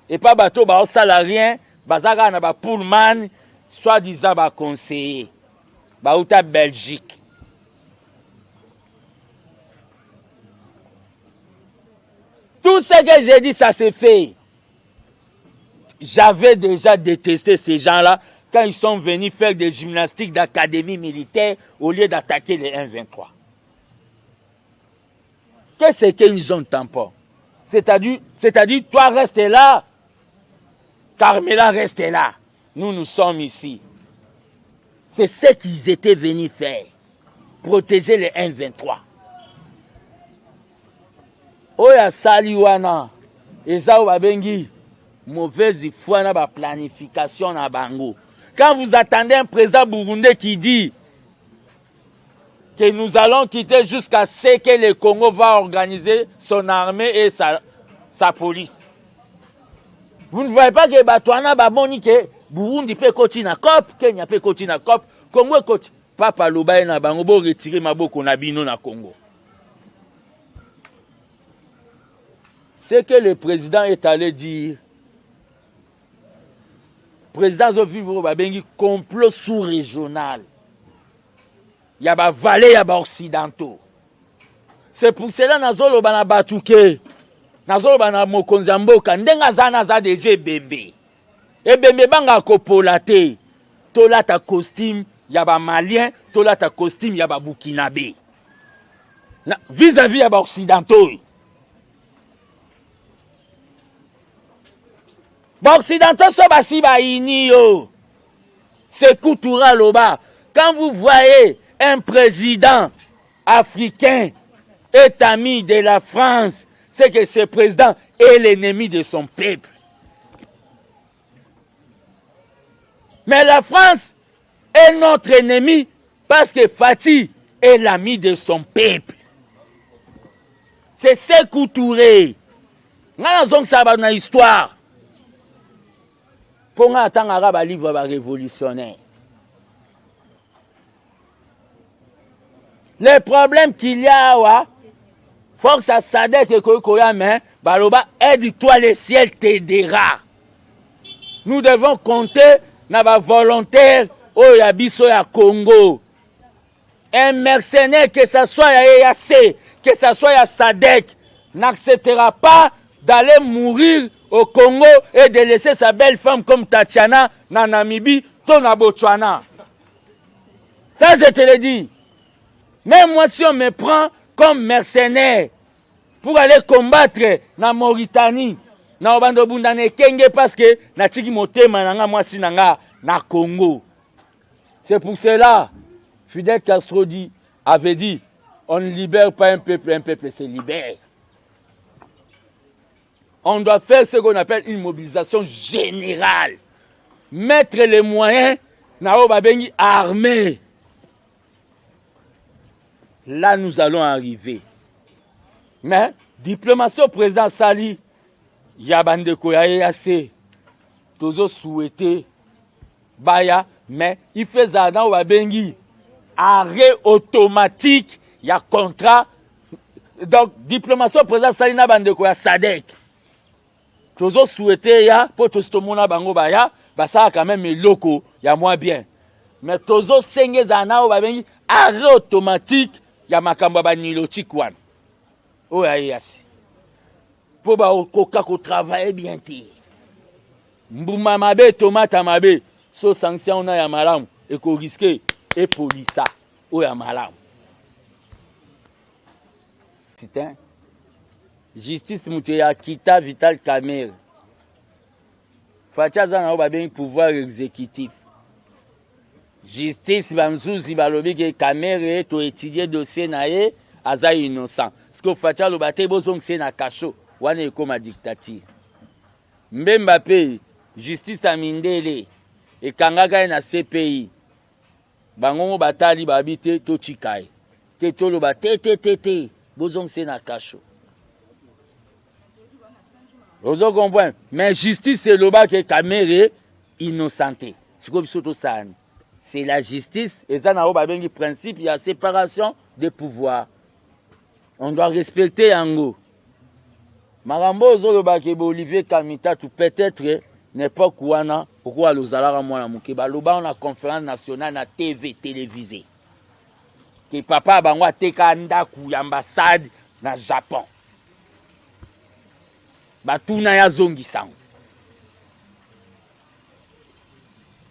Et pas bateau, ba salarien, bazaka na ba Pullman, soi-disant ba conseiller. Ba outa Belgique. Tout ce que j'ai dit, ça s'est fait. J'avais déjà détesté ces gens-là quand ils sont venus faire des gymnastiques d'académie militaire au lieu d'attaquer les 1-23. Qu'est-ce qu'ils ont tampon? C'est-à-dire, toi reste là, Carmela reste là. Nous sommes ici. C'est ce qu'ils étaient venus faire. Protéger les 1-23. Oya saliwana, eza babengi mauvaise foi na ba planification na bango. Quand vous attendez un président burundais qui dit que nous allons quitter jusqu'à ce que le Congo va organiser son armée et sa police. Vous ne voyez pas que Batouana baboni que Burundi peut continuer na COP, Kenya peut continuer na COP, Congo continue. Papa Lobaye na bango bo retirer maboko na bino na Congo. Ce que le président est allé dire, le président Zofivro Babengi, complot sous-régional. Il y a des vallées, il y a des occidentaux. C'est pour cela que nous avons dit Batouké, nous avons dit Mokonzamboka, nous avons dit Bembe. Et Bembe banga kopolate, tola ta costume, il y a des Maliens, tola ta costume, il y a des Burkinabé. Vis-à-vis, il y a des occidentaux. Bon, occidentaux sont basi baini yo. C'est Koutoura Loba. Quand vous voyez un président africain est ami de la France, c'est que ce président est l'ennemi de son peuple. Mais la France est notre ennemi parce que Fati est l'ami de son peuple. C'est Sékou Touré. Nous avons ça dans l'histoire. Pour attendre un livre révolutionnaire. Le problème qu'il y a, force à Sadek et Koya, mais Baloba, aide-toi, le ciel t'aidera. Nous devons compter dans la volontaire au Yabiso à Congo. Un mercenaire, que ce soit à EAC, que ce soit à Sadek, n'acceptera pas d'aller mourir au Congo et de laisser sa belle femme comme Tatiana na Namibie, na Botswana. Ça, je te le dis. Même moi, si on me prend comme mercenaire pour aller combattre na Mauritanie, na Obando Bundane Kenge, parce que na tiki motema nanga moi si nanga na Congo. C'est pour cela, Fidel Castro avait dit, on ne libère pas un peuple se libère. On doit faire ce qu'on appelle une mobilisation générale. Mettre les moyens dans Babengi armée. Là, nous allons arriver. Mais, diplomatie au président Sali, Yabande Koyaye assez. Toujours souhaité, Baya, mais il fait ça dans Babengi. Arrêt automatique, il y a contrat. Donc, diplomatie au président Sali, Nabande Koya Sadek. Toujours souhaité ya pour tout ce monde bango baya ça quand même loko ya moins bien mais toujours senge zana ba bengi arrêt automatique ya makamba ba niloti kwan o ya yasi pour ba koka ko travailler bien ti mbuma mabe tomata mabe so sanction na ya malamu et ko risquer et polisa o ya malamu c'est justice muteya kita Vital Kamerhe. Fachaza na ba pouvoir exécutif. Justice banzuzi balobi ke Kamerhe to étudier dossier na ye aza innocent. Parce que Facha lo bate bozong se na kacho wana ekoma dictature. Mbemba pe justice a mindele ekangaka na CPI bango batali babite to chikaye te tolo ba te bozong se na kasho ozo comprendre mais justice c'est le bas que Kamere innocenté siko biso to sani c'est la justice et ça na o ba bengi principe il y a séparation des pouvoirs on doit respecter yango makambo ozo le bas que Olivier Kamita tout peut-être n'importe wana pourquoi lozalaka mwana muke baloba on a conférence nationale na TV télévisée que papa bango ateka ndaku ya ambassade na Japon batuna ya zongisango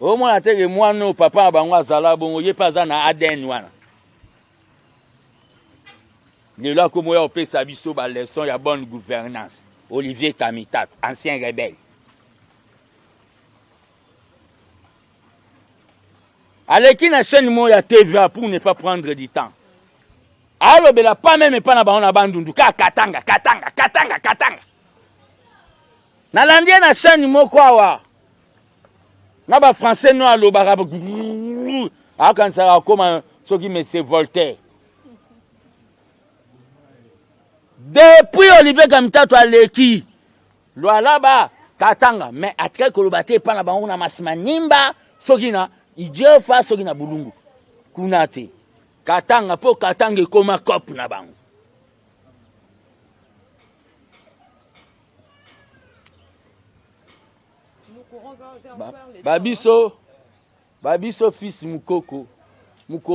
au moins ateke mwana papa bango azala bongo ye paza na ADN wana lelo akomo ya opesa biso ba leçon ya bonne gouvernance Olivier Kamita ancien rebelle aleki na chaîne mo ya TVA pour ne pas prendre du temps alobela pas même pas na bango na bandundu ka katanga nalandie na chaîne moko awa na ba français no alobaka akansaka koma soki monsieur Voltaire depuis Olivier Kamita to aleki lwalaba katanga mais atika koloba te pa na bango na masima nimba soki na idie fa soki na bulungu kuna te katanga po katanga ekoma cop na bango babiso fils mukoko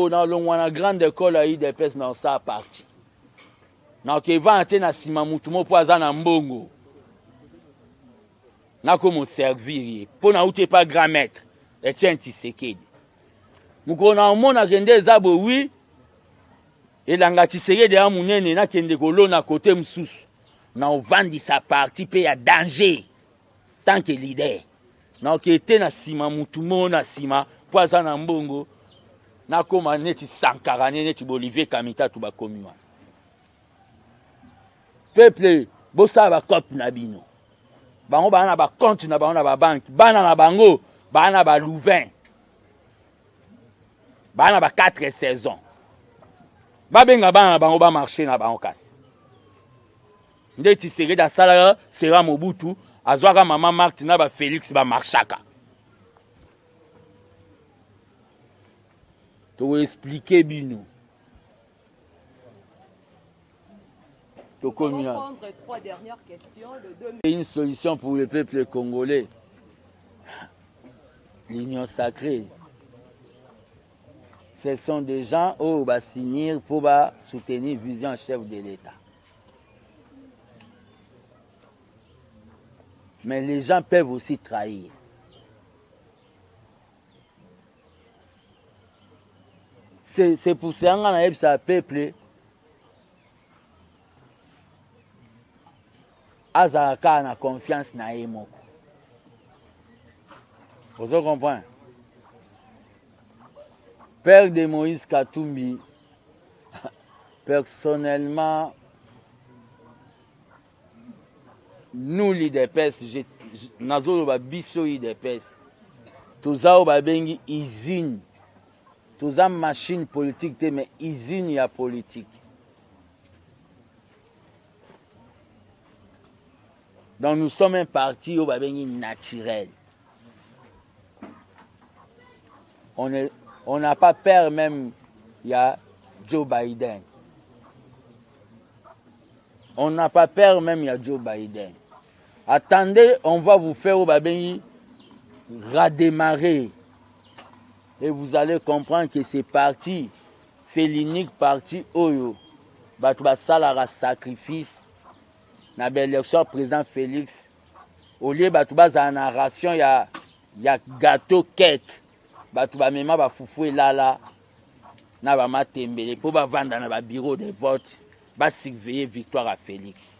na longwa na grande école à IDPS na sa parti na ke vante na sima mutu mo po aza na mbongo na komo servir po na ute pas grand maître Etienne Tshisekedi mukoko na omona kende ezabo wi elanga Tshisekedi ya munene na kende kolona côté msusu na ovandi sa parti pe ya danger tant que leader na okete na sima mutu mo na sima po aza na mbongo na koma neti Sankara neti Olivier Kamita to bakomi wana peuple bosa ba cop na bino bango bana ba compte na bango na ba banque bana na bango bana ba Louvain bana ba 4 saisons babenga bana bango ba marché na bango kasi ndeti Tshisekedi asala sera Mobutu azwaka mama Marthe na ba Félix ba marchaka to expliquer bino to communal une solution pour le peuple congolais l'union sacrée ce sont des gens qui vont signer pour soutenir vision chef de l'État. Mais les gens peuvent aussi trahir. C'est pour ça que ça peuple azaka na confiance na yemoko. Vous comprenez? Père de Moïse Katumbi, personnellement, nous l'IDPS, nous biso IDPS, tous a bengi usine, tous a machine politique, mais usine ya politique. Donc nous sommes un parti au bengi naturel. On n'a pas peur même, il y a Joe Biden. On n'a pas peur même, il y a Joe Biden. Attendez, on va vous faire au babeni redémarrer. Et vous allez comprendre que c'est parti. C'est l'unique parti Oyo. Batouba salara sacrifice. Na belle élection président Félix. Au lieu batouba za narration, il y a gâteau cake. Batouba mema ba foufou lala. Na ba matembele pour ba vendre na ba bureau de vote. Va surveiller victoire à Félix.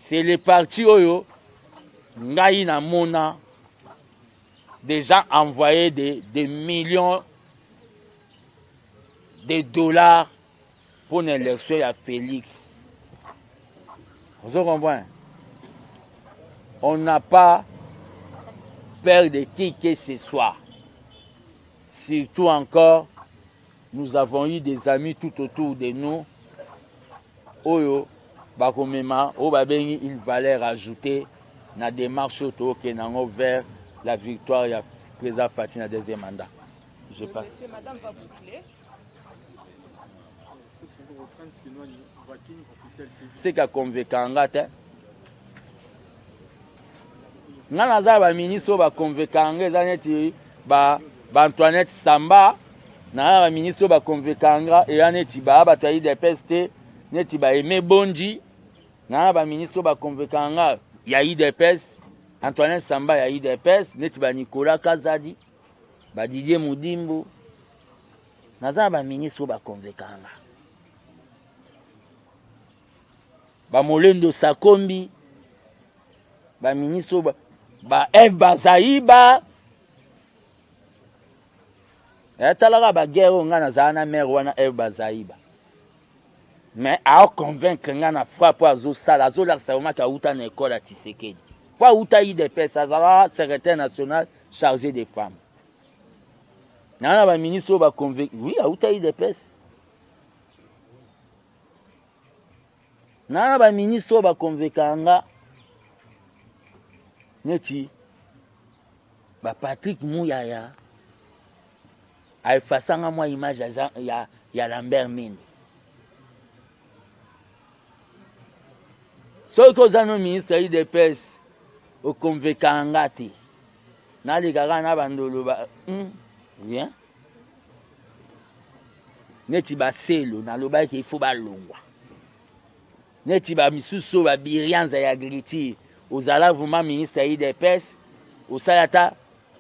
C'est le parti Oyo, Ngaï na Mona, des gens envoyés des millions de dollars pour l'élection à Félix. Vous comprenez? on n'a pas peur de qui que ce soit. Surtout encore, nous avons eu des amis tout autour de nous. Oyo, bakomema, obabengi une valeur ajoutée dans la démarche vers la victoire du président Faty dans le deuxième mandat. Je passe. Monsieur, madame va boucler. C'est qu'à convaincre nga naza ba ministre ba convaincre zaneti ba Antoinette Samba na ba ministre ba convaincre et aneti ba batoi de peste neti ba Aimé Bonji na ba ministre ba convaincre ya IDPS Antoinette Samba ya IDPS neti ba Nicolas Kazadi ba Didier Mudimbu naza ba ministre ba convaincre ba Molendo Sakombi ba ministre ba F Bazaiba talaka ba guerre nga na zana maire wana F Bazaiba mais a convaincre nga na frappe azo sala azo la sa ka uta na école à Tshisekedi kwa uta IDPS azala secrétaire national chargé des femmes na ba ministre ba convaincre oui a uta IDPS na ba ministre ba convaincre nga neti ba Patrick Mouyaya a effacé moi image ya Lambert Mende. Soki ozana ministre IDPS au convaincre te na likaka na bandolo ba bien neti ba selo na lobaki il faut ba longwa neti ba misusu ba birianza ya agriculture ozala vraiment ministre IDPS osalata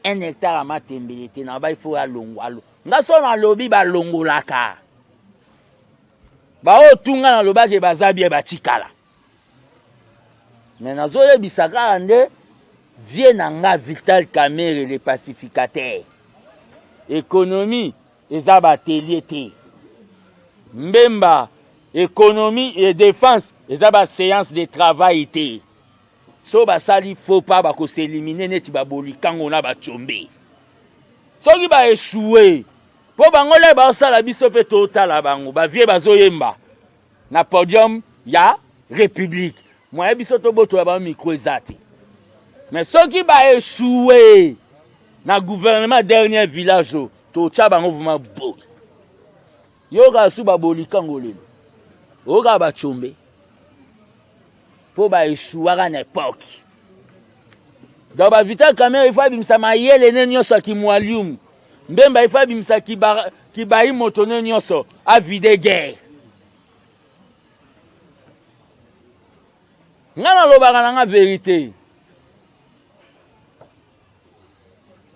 1 hectare à matembelete na ba il faut alongwa nga so na lobi ba longolaka ba otunga na lobaki bazabie batikala mais nazo yebisaka nde vie na nga Vital Kamerhe le pacificateur économie eza batelier te Mbemba économie et défense eza ba séance de travail te so basali faut pas bako s'éliminer neti ba bolikango na ba tchombe soki ba échouer po bango le ba sala biso pe totala bango ba vie bazoyemba na podium ya république moi biso to boto ba micro ezate mais soki ba échouer na gouvernement dernier village to tcha bango vuma bo yo ga su ba bolikango lelo o ga ba tchombe pour ba échouer à l'époque. Donc ba Vital Kamerhe il faut bimsa mayele ne nyonso ki mwalium. Mbemba il faut bimsa ki ba motono nyonso a vide guerre. Ngana lobaka na vérité.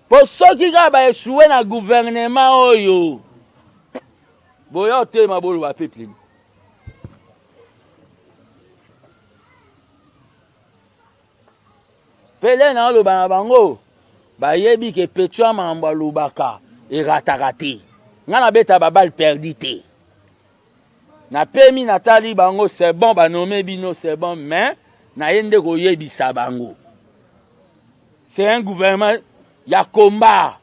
Pour ceux qui ba échouer na gouvernement oyo. Boyo te mabolo ba peuple. Pele na loba na bango ba yebi ke Petua Mamba lobaka e ratarate nga na beta ba balle perdu te na pemi natali bango c'est bon ba nommé bino c'est bon mais na yende ko yebisa bango c'est un gouvernement ya combat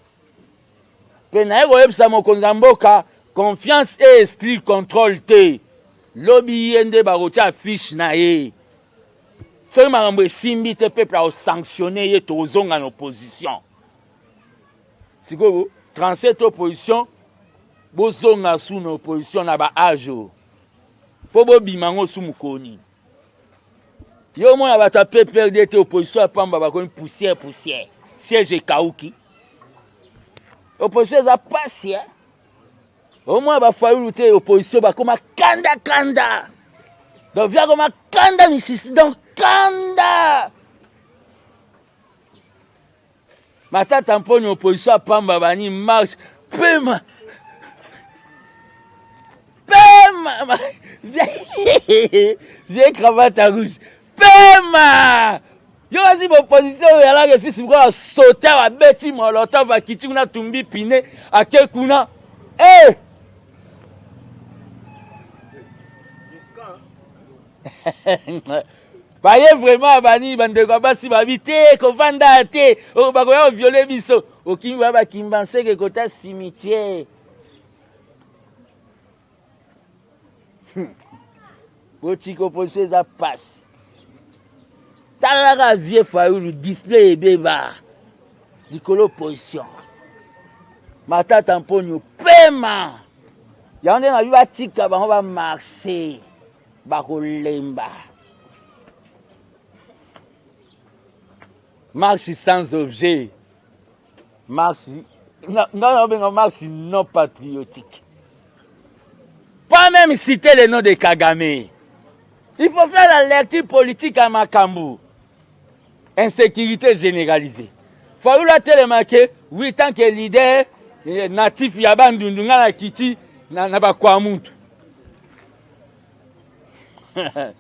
pe na yego yebisa mokonza mboka confiance et strict contrôle te lobby yende ba rotia fiche na ye soki makambo esimbi te peuple a sanctionné ye tozonga na opposition sikoyo 37 opposition bozonga su na opposition na ba age po bobima ngo su mukoni yo mona bato PPRD te opposition apamba bakoni poussière siège ekauki opposition eza pasi au moins bafayulu te opposition bakoma kanda donc via koma kanda misisi donc kanda matata mponi opposition apamba bani marche pema vieille cravate à rouge pema yo kasi opposition yalaka fils mko sauter wa beti molotov akiti kuna tumbi pine ake kuna Baye vraiment bani bandeko basi babite kovanda te o bakoya violer biso okimi ba kimbanse ke kota cimetière Botiko posé za passe talaka vie Fayoulou display ebeba likolo position matata mponyo pema yango na biba tika bango ba marcher bakolemba marche sans objet, marche non patriotique. Pas même citer le nom de Kagame. Il faut faire la lecture politique à Makambu. Insécurité généralisée. Fayoulou a tellement que, oui, tant que leader natif Yabandundunga na Kiti, na Bakwamutu. C'est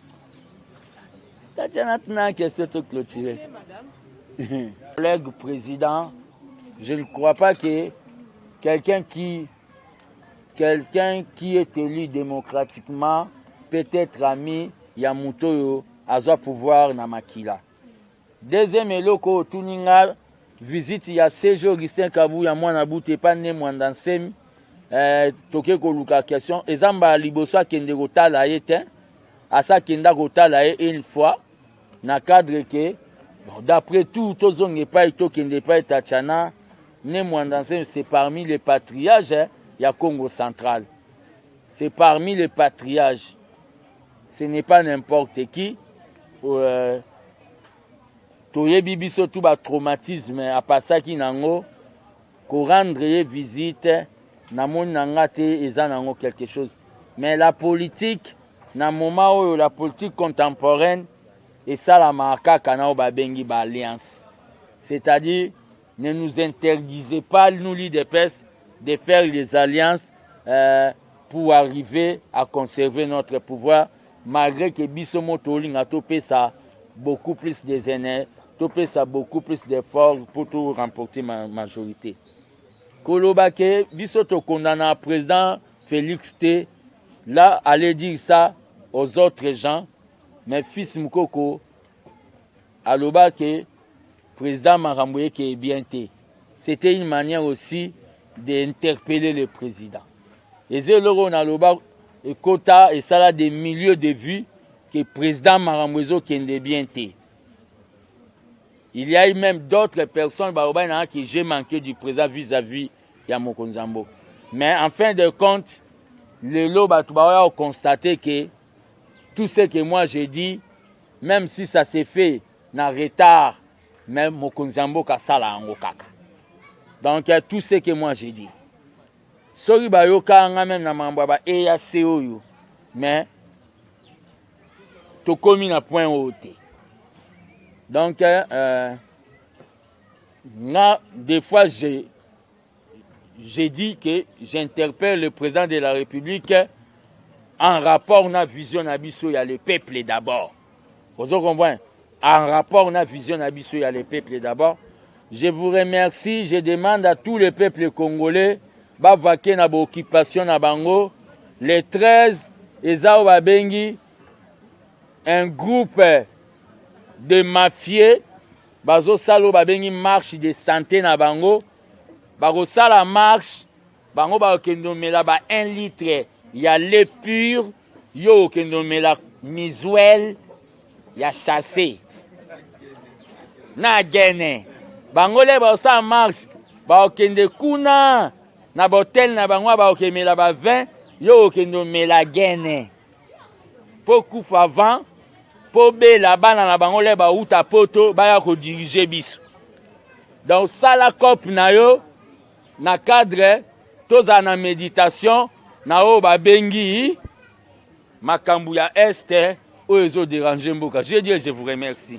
maintenant que c'est tout clôturé. Collègue président, je ne crois pas que quelqu'un qui est élu démocratiquement peut être ami Yamutoyo à pouvoir na makila. Deuxième eloko tuninga visite ya séjour Augustin Kabou ya mwana bute pas né mwanda nsemi toke ko luka question ezamba liboso akende kotala yete asa kenda kotala une fois na cadre que bon, d'après tout, tous on n'est pas Tachana, c'est parmi les patriarches, il y a Congo central. C'est parmi les patriarches. Ce n'est pas n'importe qui. Toye bibi surtout ba traumatisme à pasaki nango, ko rendre visite, na mon nangate eza nango quelque chose. Mais la politique, na moment où la politique contemporaine, et ça, la marque Kanao Babengi Alliance. C'est-à-dire, ne nous interdisez pas, nous, l'IDPS, de faire les alliances pour arriver à conserver notre pouvoir, malgré que Bissomo Toling a topé ça beaucoup plus des énergies, topé ça beaucoup plus d'efforts pour tout remporter ma majorité. Kolobake, Bissoto condamna président Félix T. Là, allez dire ça aux autres gens. Mais fils Moukoko, aloba que président Marambouye qui est bien té. C'était une manière aussi d'interpeller le président. Et c'est là qu'on aloba et quota et ça là des milieux de vues que président Marambouye qui est bien té. Il y a eu même d'autres personnes qui j'ai manqué du président vis-à-vis Yamoko Nzambo. Mais en fin de compte, le Loba a constaté que tout ce que moi j'ai dit, même si ça s'est fait en retard, même Mokonzambo Kasala Angokaka. Donc tout ce que moi j'ai dit. Sori bayoka même na mambaba EACO, mais to komi na point haute. Donc des fois j'ai dit que j'interpelle le président de la République en rapport à vision abisso, il y a le peuple d'abord. Vous comprenez? En rapport à vision abisso, il y a le peuple d'abord. Je vous remercie, je demande à tout le peuple congolais, bavaké na occupation na bango, les 13 ezao babengi un groupe de mafieux, bazo salo babengi marche de santé na bango, bago sala marche, bango ba kendo mela ba 1 litre. Il y a lait pur, yo qui nous met la misouel, il y a chassé. Na gene. Bangole ba sa marche, ba kende kuna, na botel na bangwa ba okeme la ba 20, yo qui nous met la gene. Po kufa avant, po be la bana na bangole ba uta poto, ba ya ko diriger biso. Donc ça la cop na yo, na cadre, toza na méditation, Nao Babengi, Makambuya Est, Oezo déranger Mboka. Je vous remercie.